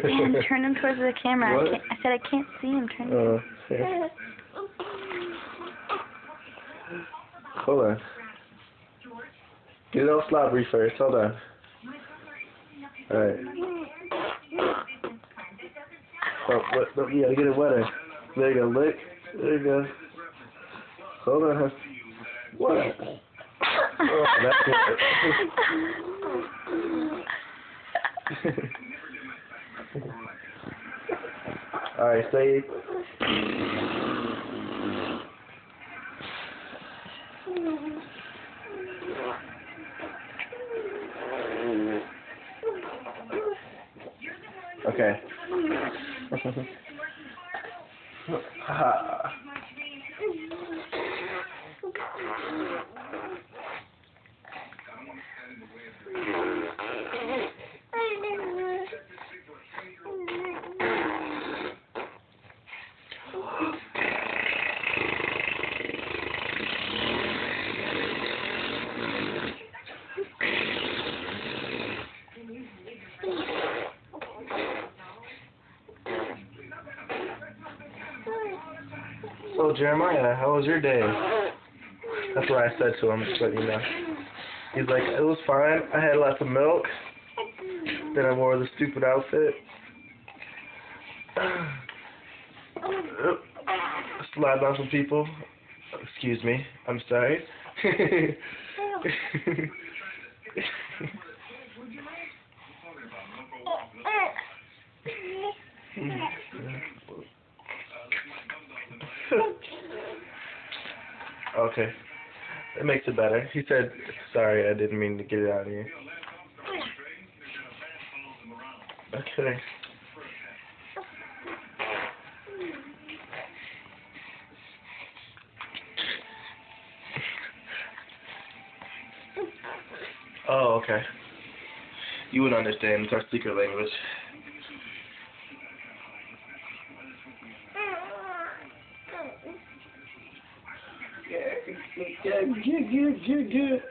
Man, turn him towards the camera. What? I said I can't see him. Turn him. Yeah. Hold on. Get it all slobbery first. Hold on. Alright. Oh, you gotta get it wetter. There you go. Lick. There you go. Hold on. What? Oh, that's it. Alright, say it. Okay. So Jeremiah, how was your day? That's what I said to him, just letting you know. He's like, it was fine. I had lots of milk. Then I wore the stupid outfit. Slide on some people. Excuse me. I'm sorry. Okay. It makes it better. He said, sorry, I didn't mean to get it out of you. Okay. Oh, okay. You would understand. It's our secret language. Good.